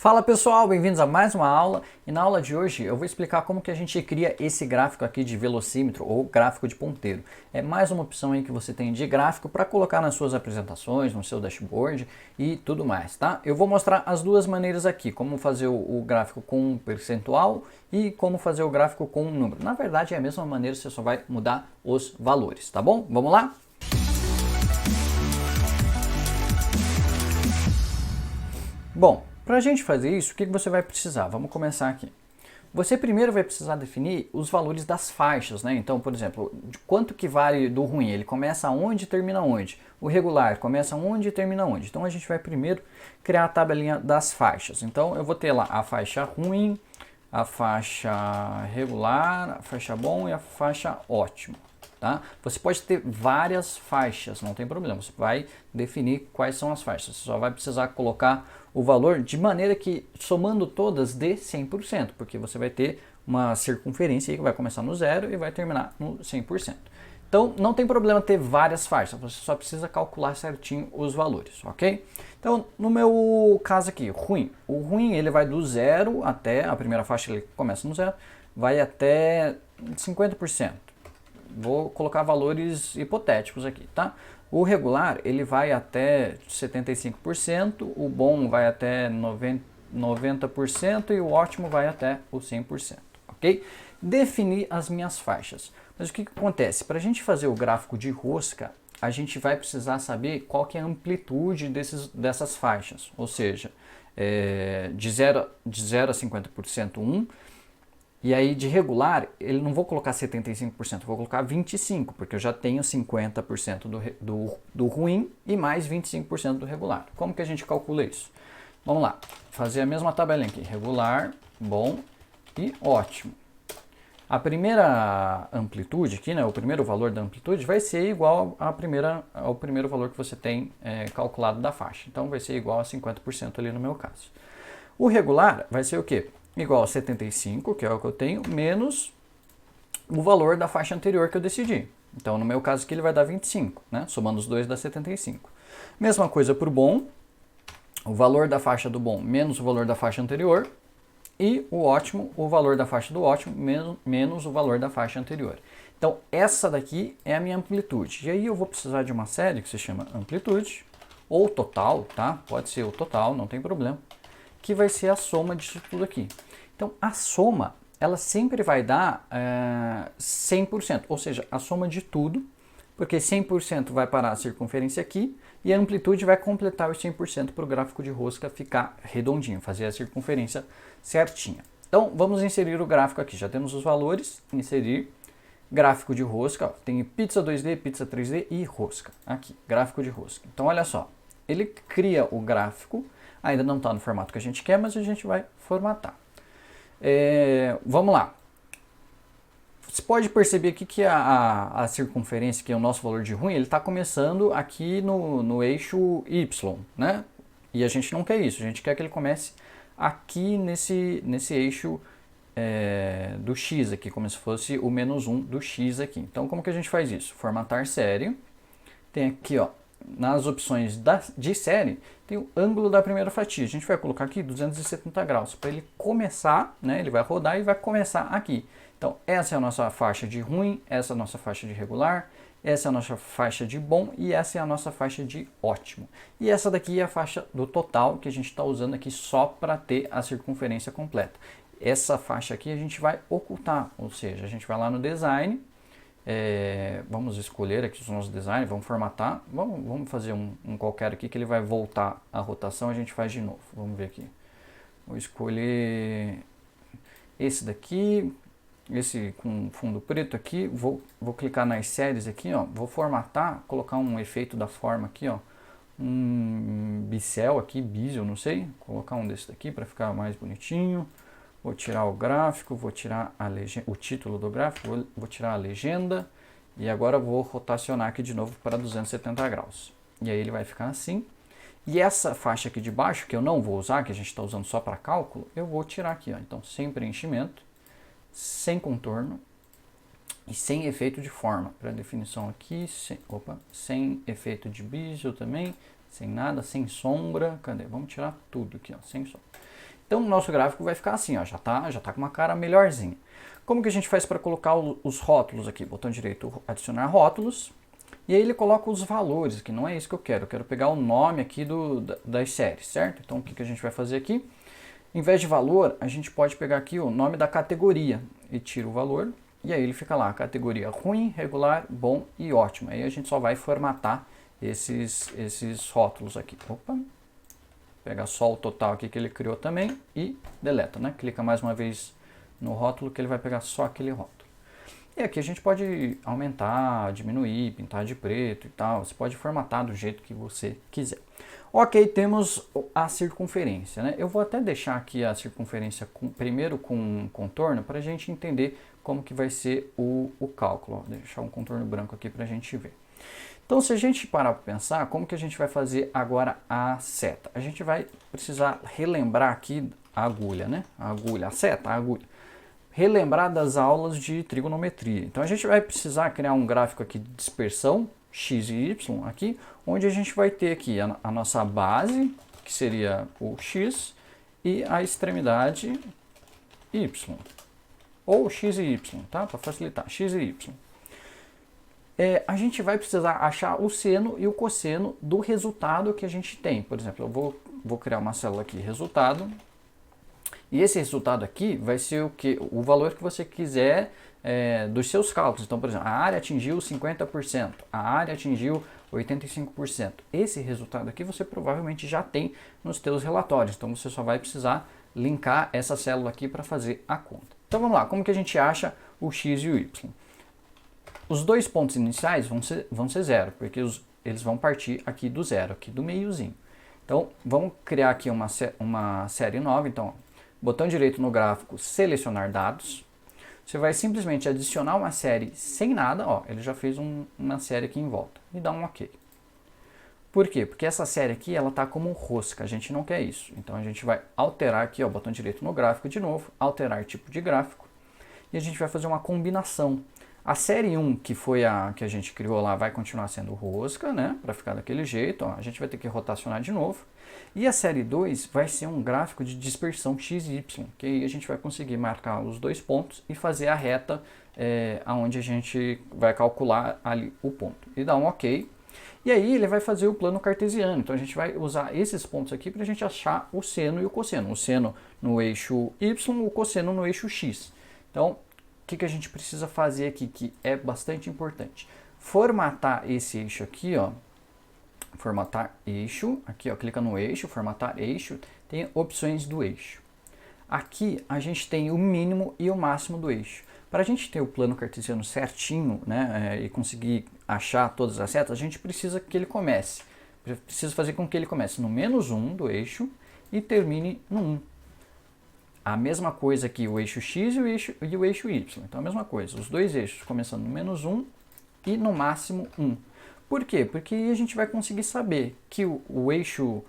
Fala pessoal, bem-vindos a mais uma aula e na aula de hoje eu vou explicar como que a gente cria esse gráfico aqui de velocímetro ou gráfico de ponteiro. É mais uma opção aí que você tem de gráfico para colocar nas suas apresentações, no seu dashboard e tudo mais, tá? Eu vou mostrar as duas maneiras aqui, como fazer o gráfico com um percentual e como fazer o gráfico com um número. Na verdade é a mesma maneira, você só vai mudar os valores, tá bom? Vamos lá? Bom, para a gente fazer isso, o que você vai precisar? Vamos começar aqui. Você primeiro vai precisar definir os valores das faixas, né? Então, por exemplo, de quanto que vale do ruim? Ele começa onde e termina onde? O regular começa onde e termina onde? Então a gente vai primeiro criar a tabelinha das faixas. Então eu vou ter lá a faixa ruim, a faixa regular, a faixa bom e a faixa ótimo. Tá? Você pode ter várias faixas, não tem problema, você vai definir quais são as faixas, você só vai precisar colocar o valor de maneira que somando todas dê 100%, porque você vai ter uma circunferência aí que vai começar no zero e vai terminar no 100%. Então não tem problema ter várias faixas, você só precisa calcular certinho os valores, ok? Então no meu caso aqui, ruim, o ruim ele vai do zero até, a primeira faixa ele começa no zero, vai até 50%. Vou colocar valores hipotéticos aqui, tá? O regular ele vai até 75%, o bom vai até 90% e o ótimo vai até o 100%, ok? Definir as minhas faixas. Mas o que acontece? Para a gente fazer o gráfico de rosca, a gente vai precisar saber qual que é a amplitude dessas faixas, ou seja, de 0 a 50% 1, e aí de regular, ele não vou colocar 75%, vou colocar 25%, porque eu já tenho 50% do ruim e mais 25% do regular. Como que a gente calcula isso? Vamos lá, fazer a mesma tabelinha aqui, regular, bom e ótimo. A primeira amplitude aqui, né, o primeiro valor da amplitude vai ser igual ao primeiro valor que você tem calculado da faixa. Então vai ser igual a 50% ali no meu caso. O regular vai ser o quê? Igual a 75, que é o que eu tenho, menos o valor da faixa anterior que eu decidi. Então, no meu caso aqui, ele vai dar 25, né? Somando os dois dá 75. Mesma coisa para o bom, o valor da faixa do bom menos o valor da faixa anterior, e o ótimo, o valor da faixa do ótimo menos o valor da faixa anterior. Então, essa daqui é a minha amplitude. E aí eu vou precisar de uma série que se chama amplitude, ou total, tá? Pode ser o total, não tem problema, que vai ser a soma disso tudo aqui. Então, a soma, ela sempre vai dar 100%, ou seja, a soma de tudo, porque 100% vai para a circunferência aqui, e a amplitude vai completar os 100% para o gráfico de rosca ficar redondinho, fazer a circunferência certinha. Então, vamos inserir o gráfico aqui. Já temos os valores, inserir, gráfico de rosca, ó, tem pizza 2D, pizza 3D e rosca. Aqui, gráfico de rosca. Então, olha só, ele cria o gráfico, ainda não está no formato que a gente quer, mas a gente vai formatar. Vamos lá. Você pode perceber aqui que a circunferência, que é o nosso valor de ruim, ele está começando aqui no eixo Y, né? E a gente não quer isso, a gente quer que ele comece aqui nesse eixo do X aqui, como se fosse o menos 1 do X aqui. Então, como que a gente faz isso? Formatar série. Tem aqui, ó, nas opções de série, tem o ângulo da primeira fatia. A gente vai colocar aqui 270 graus, para ele começar, né? Ele vai rodar e vai começar aqui. Então, essa é a nossa faixa de ruim, essa é a nossa faixa de regular, essa é a nossa faixa de bom e essa é a nossa faixa de ótimo. E essa daqui é a faixa do total, que a gente está usando aqui só para ter a circunferência completa. Essa faixa aqui a gente vai ocultar, ou seja, a gente vai lá no design, vamos escolher aqui os nossos designs, vamos formatar, vamos fazer um qualquer aqui que ele vai voltar a rotação, a gente faz de novo, vamos ver aqui. Vou escolher esse daqui, esse com fundo preto aqui, vou clicar nas séries aqui, ó, vou formatar, colocar um efeito da forma aqui, ó, um bicel aqui, bisel, não sei, colocar um desse daqui para ficar mais bonitinho. Vou tirar o gráfico, vou tirar o título do gráfico, vou tirar a legenda e agora vou rotacionar aqui de novo para 270 graus. E aí ele vai ficar assim. E essa faixa aqui de baixo, que eu não vou usar, que a gente está usando só para cálculo, eu vou tirar aqui, ó. Então, sem preenchimento, sem contorno e sem efeito de forma. Para definição aqui, sem efeito de bisel também, sem nada, sem sombra. Cadê? Vamos tirar tudo aqui, ó, sem sombra. Então o nosso gráfico vai ficar assim, ó, já tá com uma cara melhorzinha. Como que a gente faz para colocar os rótulos aqui? Botão direito, adicionar rótulos. E aí ele coloca os valores, que não é isso que eu quero pegar o nome aqui das séries, certo? Então o que a gente vai fazer aqui? Em vez de valor, a gente pode pegar aqui o nome da categoria e tira o valor. E aí ele fica lá, categoria ruim, regular, bom e ótimo. Aí a gente só vai formatar esses rótulos aqui. Opa! Pega só o total aqui que ele criou também e deleta, né? Clica mais uma vez no rótulo que ele vai pegar só aquele rótulo. E aqui a gente pode aumentar, diminuir, pintar de preto e tal. Você pode formatar do jeito que você quiser. Ok, temos a circunferência, né? Eu vou até deixar aqui a circunferência primeiro com um contorno para a gente entender como que vai ser o cálculo. Vou deixar um contorno branco aqui para a gente ver. Então, se a gente parar para pensar, como que a gente vai fazer agora a seta? A gente vai precisar relembrar aqui a agulha, né? A agulha, a seta, a agulha. Relembrar das aulas de trigonometria. Então, a gente vai precisar criar um gráfico aqui de dispersão, x e y, aqui, onde a gente vai ter aqui a nossa base, que seria o x, e a extremidade y. Ou x e y, tá? Para facilitar, x e y. A gente vai precisar achar o seno e o cosseno do resultado que a gente tem. Por exemplo, eu vou criar uma célula aqui, resultado, e esse resultado aqui vai ser o valor que você quiser dos seus cálculos. Então, por exemplo, a área atingiu 50%, a área atingiu 85%. Esse resultado aqui você provavelmente já tem nos seus relatórios, então você só vai precisar linkar essa célula aqui para fazer a conta. Então vamos lá, como que a gente acha o x e o y? Os dois pontos iniciais vão ser zero, porque eles vão partir aqui do zero, aqui do meiozinho. Então, vamos criar aqui uma série nova. Então, botão direito no gráfico, selecionar dados. Você vai simplesmente adicionar uma série sem nada. Ó, ele já fez uma série aqui em volta. E dá um OK. Por quê? Porque essa série aqui, ela está como rosca. A gente não quer isso. Então, a gente vai alterar aqui, ó, botão direito no gráfico de novo, alterar tipo de gráfico. E a gente vai fazer uma combinação. A série 1, que foi a que a gente criou lá, vai continuar sendo rosca, né? Para ficar daquele jeito, ó. A gente vai ter que rotacionar de novo. E a série 2 vai ser um gráfico de dispersão x e y, que aí a gente vai conseguir marcar os dois pontos e fazer a reta onde a gente vai calcular ali o ponto. E dá um OK. E aí ele vai fazer o plano cartesiano. Então a gente vai usar esses pontos aqui para a gente achar o seno e o cosseno. O seno no eixo y, o cosseno no eixo x. Então, o que a gente precisa fazer aqui, que é bastante importante? Formatar esse eixo aqui, ó. Formatar eixo, aqui ó, clica no eixo, formatar eixo, tem opções do eixo. Aqui a gente tem o mínimo e o máximo do eixo. Para a gente ter o plano cartesiano certinho, né, e conseguir achar todas as setas, a gente precisa que ele comece. Precisa fazer com que ele comece no -1 do eixo e termine no 1. A mesma coisa aqui, o eixo X e o eixo Y. Então, a mesma coisa, os dois eixos começando no -1 e no máximo 1. Por quê? Porque aí a gente vai conseguir saber que o eixo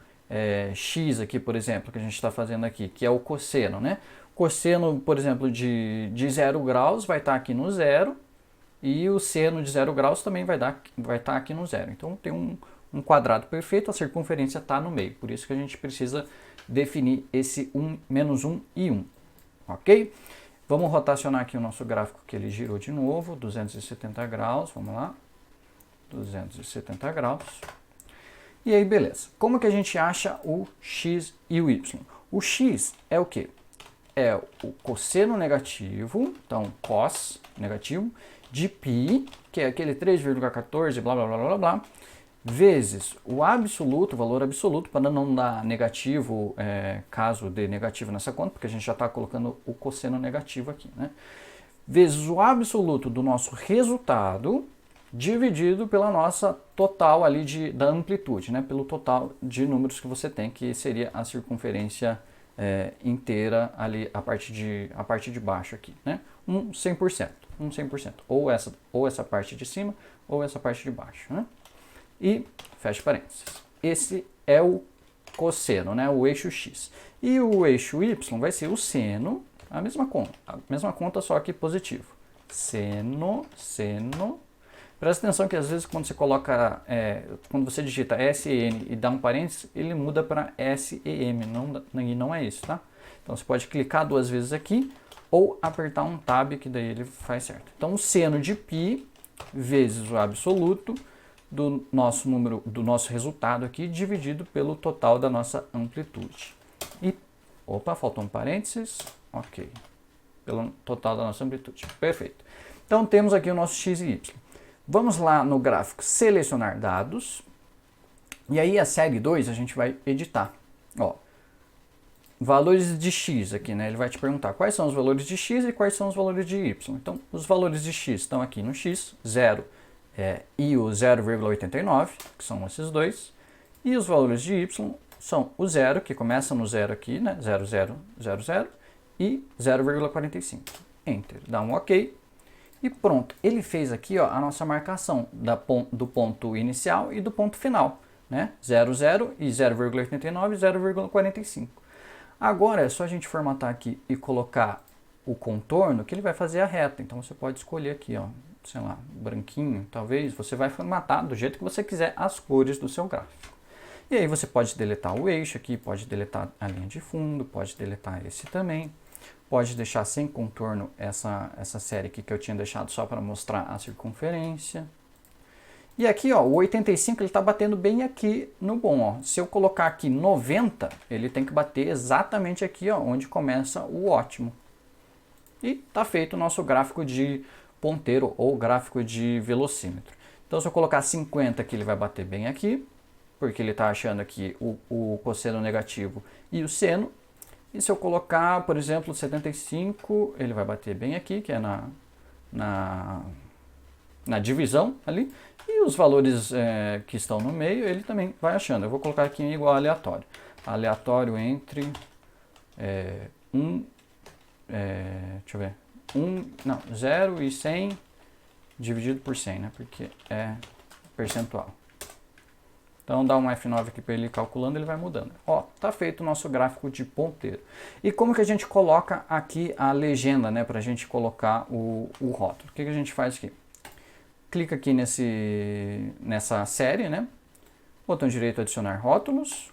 X aqui, por exemplo, que a gente está fazendo aqui, que é o cosseno, né? Cosseno, por exemplo, de 0 graus vai estar aqui no 0 e o seno de 0 graus também vai estar aqui no 0. Então, tem um quadrado perfeito, a circunferência está no meio. Por isso que a gente precisa definir esse -1 e 1, ok? Vamos rotacionar aqui o nosso gráfico que ele girou de novo, 270 graus, vamos lá, 270 graus. E aí, beleza. Como que a gente acha o x e o y? O x é o quê? É o cosseno negativo, então cos negativo, de π, que é aquele 3,14, blá, blá, blá, blá, blá, vezes o absoluto, o valor absoluto, para não dar negativo, caso dê negativo nessa conta, porque a gente já está colocando o cosseno negativo aqui, né? Vezes o absoluto do nosso resultado, dividido pela nossa total ali da amplitude, né? Pelo total de números que você tem, que seria a circunferência inteira ali, a parte de baixo aqui, né? 100%, ou essa parte de cima, ou essa parte de baixo, né? E fecha parênteses. Esse é o cosseno, né? O eixo X. E o eixo Y vai ser o seno, a mesma conta só que positivo. Seno, Presta atenção que às vezes quando você coloca, quando você digita SEN e dá um parênteses, ele muda para SEM, e não é isso, tá? Então você pode clicar 2 vezes aqui ou apertar um tab que daí ele faz certo. Então o seno de π vezes o absoluto do nosso número, do nosso resultado aqui, dividido pelo total da nossa amplitude. E, opa, faltou um parênteses, ok, pelo total da nossa amplitude, perfeito. Então temos aqui o nosso x e y. Vamos lá no gráfico selecionar dados, e aí a série 2 a gente vai editar. Ó, valores de x aqui, né? Ele vai te perguntar quais são os valores de x e quais são os valores de y. Então, os valores de x estão aqui no x, 0 e o 0,89, que são esses dois. E os valores de y são o 0, que começa no 0 aqui, né? 0, 0, 0, 0, e 0,45. Enter, dá um ok. E pronto, ele fez aqui ó, a nossa marcação do ponto inicial e do ponto final, né? 0, 0 e 0,89 e 0,45. Agora é só a gente formatar aqui e colocar o contorno que ele vai fazer a reta. Então você pode escolher aqui, ó, sei lá, branquinho, talvez. Você vai formatar do jeito que você quiser as cores do seu gráfico. E aí você pode deletar o eixo aqui, pode deletar a linha de fundo, pode deletar esse também. Pode deixar sem contorno essa série aqui que eu tinha deixado só para mostrar a circunferência. E aqui, ó, o 85 ele está batendo bem aqui no bom. Ó. Se eu colocar aqui 90, ele tem que bater exatamente aqui, ó, onde começa o ótimo. E está feito o nosso gráfico de ponteiro ou gráfico de velocímetro. Então, se eu colocar 50 aqui, ele vai bater bem aqui, porque ele está achando aqui o cosseno negativo e o seno. E se eu colocar, por exemplo, 75, ele vai bater bem aqui, que é na divisão ali. E os valores que estão no meio, ele também vai achando. Eu vou colocar aqui em igual aleatório. Aleatório entre 0 e 100 dividido por 100, né? Porque é percentual. Então dá um F9 aqui para ele ir calculando, ele vai mudando. Ó, tá feito o nosso gráfico de ponteiro. E como que a gente coloca aqui a legenda, né, para a gente colocar o rótulo? O que a gente faz aqui? Clica aqui nessa série, né? Botão direito adicionar rótulos.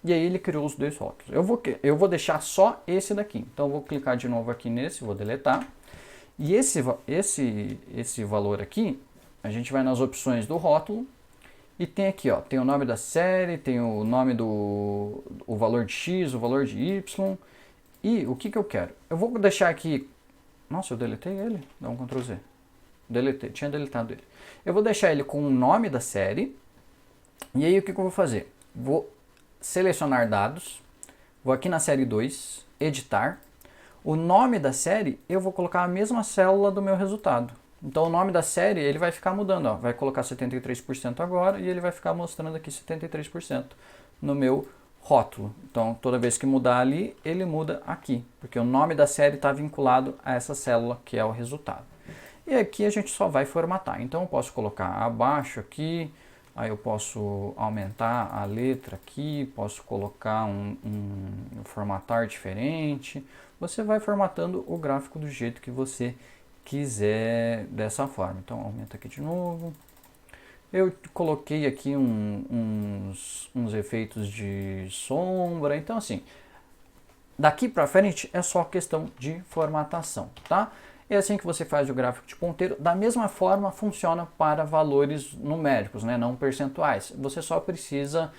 E aí ele criou os 2 rótulos. Eu vou deixar só esse daqui. Então eu vou clicar de novo aqui nesse, vou deletar. E esse valor aqui, a gente vai nas opções do rótulo. E tem aqui, ó, tem o nome da série, tem o nome o valor de x, o valor de y. E o que eu quero? Eu vou deixar aqui... Nossa, eu deletei ele? Dá um Ctrl Z. Deletei, tinha deletado ele. Eu vou deixar ele com o nome da série. E aí o que eu vou fazer? Vou selecionar dados. Vou aqui na série 2, editar. O nome da série, eu vou colocar a mesma célula do meu resultado. Então o nome da série ele vai ficar mudando, ó. Vai colocar 73% agora e ele vai ficar mostrando aqui 73% no meu rótulo. Então toda vez que mudar ali, ele muda aqui, porque o nome da série está vinculado a essa célula que é o resultado. E aqui a gente só vai formatar. Então eu posso colocar abaixo aqui, aí eu posso aumentar a letra aqui, posso colocar um formatar diferente. Você vai formatando o gráfico do jeito que você quiser dessa forma. Então aumenta aqui de novo. Eu coloquei aqui uns efeitos de sombra. Então assim, daqui para frente é só questão de formatação, tá? É assim que você faz o gráfico de ponteiro. Da mesma forma funciona para valores numéricos, né? Não percentuais. Você só precisa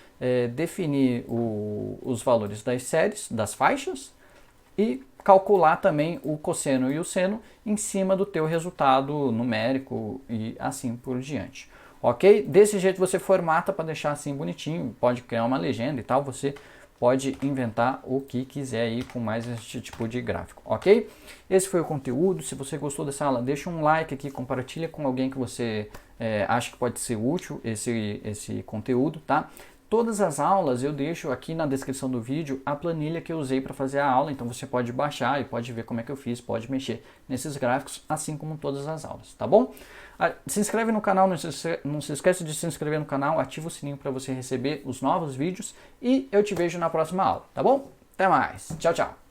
definir os valores das séries, das faixas, e calcular também o cosseno e o seno em cima do teu resultado numérico e assim por diante. Ok? Desse jeito você formata para deixar assim bonitinho, pode criar uma legenda e tal, você pode inventar o que quiser aí com mais esse tipo de gráfico, ok? Esse foi o conteúdo. Se você gostou dessa aula, deixa um like aqui, compartilha com alguém que você acha que pode ser útil esse conteúdo, tá? Todas as aulas eu deixo aqui na descrição do vídeo a planilha que eu usei para fazer a aula, então você pode baixar e pode ver como é que eu fiz, pode mexer nesses gráficos, assim como todas as aulas, tá bom? Se inscreve no canal, não se esqueça de se inscrever no canal, ativa o sininho para você receber os novos vídeos e eu te vejo na próxima aula, tá bom? Até mais, tchau, tchau!